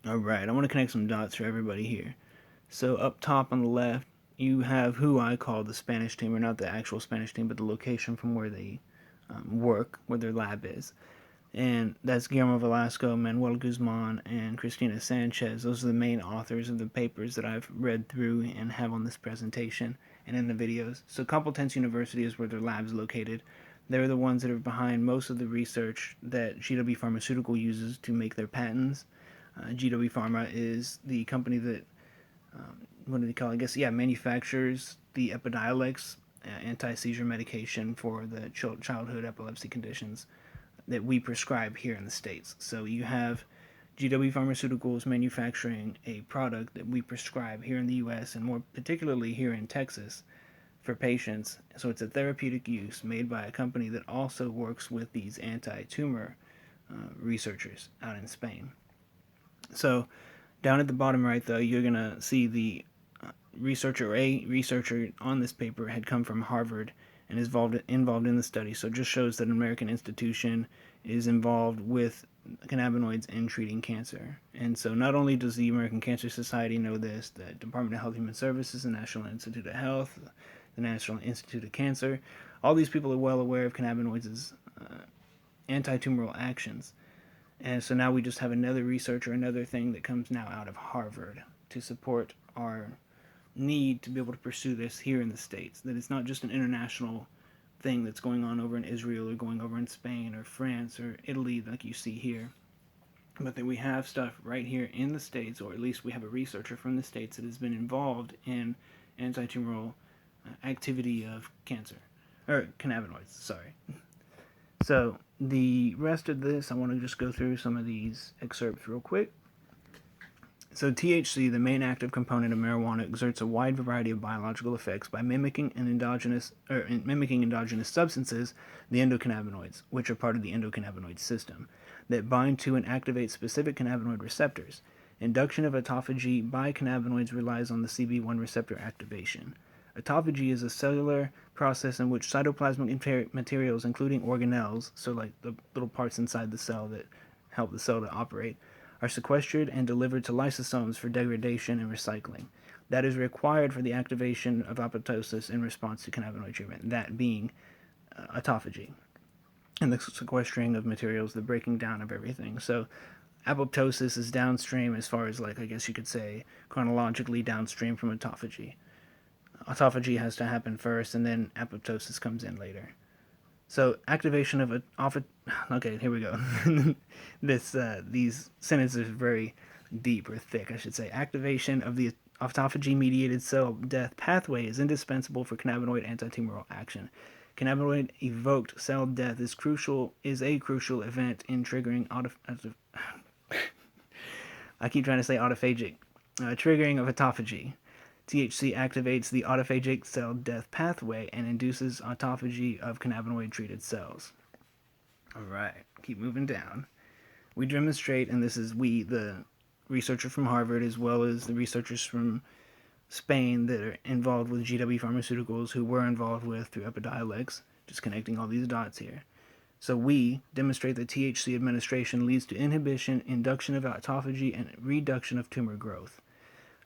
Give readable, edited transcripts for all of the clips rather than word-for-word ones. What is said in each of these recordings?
All right, I want to connect some dots for everybody here. So up top on the left, you have who I call the Spanish team, or not the actual Spanish team, but the location from where they work, where their lab is. And that's Guillermo Velasco, Manuel Guzman, and Cristina Sanchez. Those are the main authors of the papers that I've read through and have on this presentation and in the videos. So Complutense University is where their lab's located. They're the ones that are behind most of the research that GW Pharmaceutical uses to make their patents. GW Pharma is the company that, what do they call it? I guess, yeah, manufactures the Epidiolex anti-seizure medication for the childhood epilepsy conditions that we prescribe here in the States. So you have GW Pharmaceuticals manufacturing a product that we prescribe here in the US and more particularly here in Texas for patients. So it's a therapeutic use made by a company that also works with these anti tumor researchers out in Spain. So down at the bottom right, though, you're going to see the a researcher on this paper had come from Harvard and is involved in the study. So it just shows that an American institution is involved with cannabinoids in treating cancer. And so not only does the American Cancer Society know this, the Department of Health and Human Services, the National Institute of Health, the National Institute of Cancer, all these people are well aware of cannabinoids' anti-tumoral actions. And so now we just have another research or another thing that comes now out of Harvard to support our need to be able to pursue this here in the States. That it's not just an international thing that's going on over in Israel or going over in Spain or France or Italy, like you see here, but that we have stuff right here in the States, or at least we have a researcher from the States that has been involved in anti-tumoral activity of cancer, or cannabinoids, sorry. So the rest of this, I want to just go through some of these excerpts real quick. So THC, the main active component of marijuana, exerts a wide variety of biological effects by mimicking endogenous substances, the endocannabinoids, which are part of the endocannabinoid system, that bind to and activate specific cannabinoid receptors. Induction of autophagy by cannabinoids relies on the CB1 receptor activation. Autophagy is a cellular process in which cytoplasmic materials, including organelles, so like the little parts inside the cell that help the cell to operate, are sequestered and delivered to lysosomes for degradation and recycling. That is required for the activation of apoptosis in response to cannabinoid treatment, that being autophagy and the sequestering of materials, the breaking down of everything. So apoptosis is downstream as far as, like, I guess you could say, chronologically downstream from autophagy. Autophagy has to happen first, and then apoptosis comes in later. So activation of okay, here we go. These sentences are very deep or thick, I should say. Activation of the autophagy-mediated cell death pathway is indispensable for cannabinoid anti-tumoral action. Cannabinoid-evoked cell death is a crucial event in triggering I keep trying to say autophagic, triggering of autophagy. THC activates the autophagic cell death pathway and induces autophagy of cannabinoid treated cells. All right, keep moving down. We demonstrate, and this is we, the researcher from Harvard, as well as the researchers from Spain that are involved with GW Pharmaceuticals, who were involved with through Epidiolex, just connecting all these dots here. So we demonstrate that THC administration leads to inhibition, induction of autophagy, and reduction of tumor growth.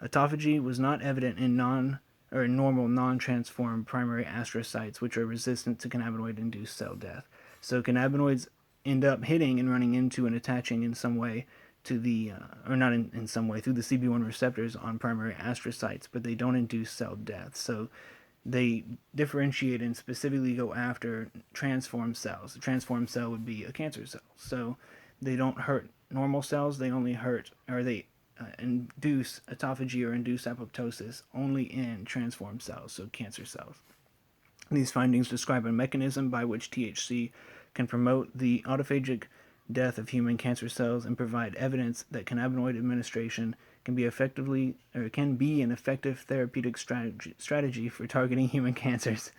Autophagy was not evident in normal non-transformed primary astrocytes, which are resistant to cannabinoid-induced cell death. So cannabinoids end up hitting and running into and attaching in some way to the, or not in some way, through the CB1 receptors on primary astrocytes, but they don't induce cell death. So they differentiate and specifically go after transformed cells. A transformed cell would be a cancer cell. So they don't hurt normal cells, they only hurt, or they induce autophagy or induce apoptosis only in transformed cells, so cancer cells. These findings describe a mechanism by which THC can promote the autophagic death of human cancer cells and provide evidence that cannabinoid administration can be an effective therapeutic strategy for targeting human cancers.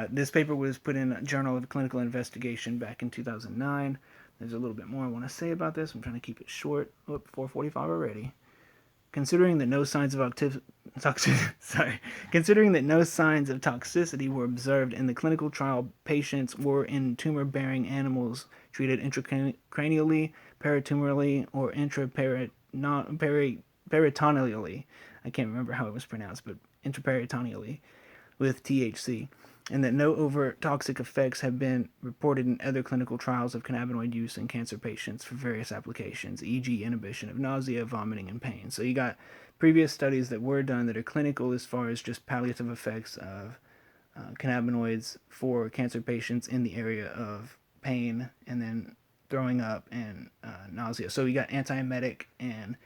This paper was put in a Journal of Clinical Investigation back in 2009. There's a little bit more I want to say about this. I'm trying to keep it short. 4:45 already. Considering that no signs of toxicity were observed in the clinical trial, patients were in tumor-bearing animals treated intracranially, peritumorally, or not peritoneally. I can't remember how it was pronounced, but intraperitoneally with THC, and that no overt toxic effects have been reported in other clinical trials of cannabinoid use in cancer patients for various applications, e.g., inhibition of nausea, vomiting, and pain. So you got previous studies that were done that are clinical as far as just palliative effects of cannabinoids for cancer patients in the area of pain and then throwing up and nausea. So you got antiemetic and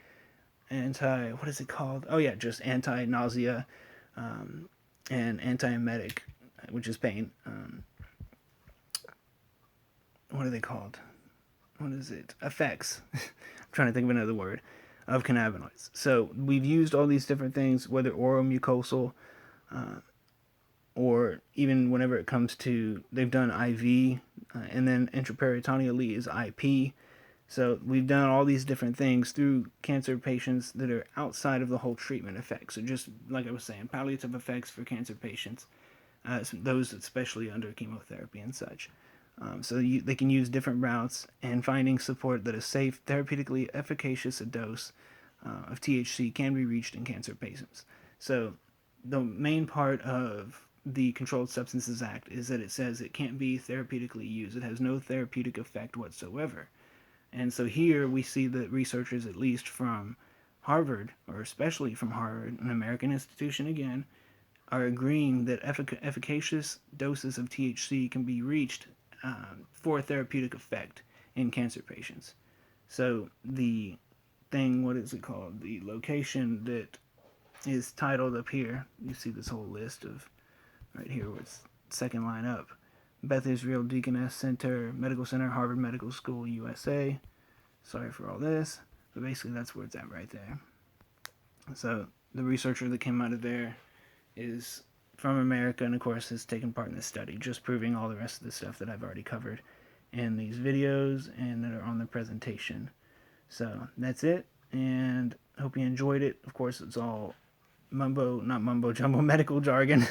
what is it called? Oh yeah, just anti-nausea and antiemetic, which is pain. What are they called? What is it? Effects. I'm trying to think of another word of cannabinoids. So we've used all these different things, whether oral, mucosal, or even whenever it comes to, they've done IV, and then intraperitoneally is IP. So we've done all these different things through cancer patients that are outside of the whole treatment effect. So just like I was saying, palliative effects for cancer patients, those especially under chemotherapy and such. They can use different routes and finding support that a safe, therapeutically efficacious dose of THC can be reached in cancer patients. So the main part of the Controlled Substances Act is that it says it can't be therapeutically used. It has no therapeutic effect whatsoever. And so here we see that researchers, at least from Harvard, or especially from Harvard, an American institution again, are agreeing that efficacious doses of THC can be reached for therapeutic effect in cancer patients. So the thing, what is it called? The location that is titled up here, you see this whole list of right here where it's second line up. Beth Israel Deaconess Center, Medical Center, Harvard Medical School, USA. Sorry for all this, but basically that's where it's at right there. So the researcher that came out of there is from America and of course has taken part in this study, just proving all the rest of the stuff that I've already covered in these videos and that are on the presentation. So that's it, and hope you enjoyed it. Of course, it's all not mumbo jumbo medical jargon.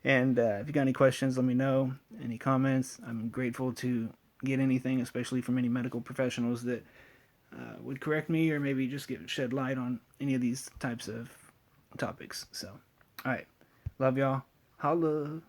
And if you got any questions, let me know. Any comments, I'm grateful to get anything, especially from any medical professionals that would correct me or maybe just shed light on any of these types of topics. So, all right. Love y'all. Holla.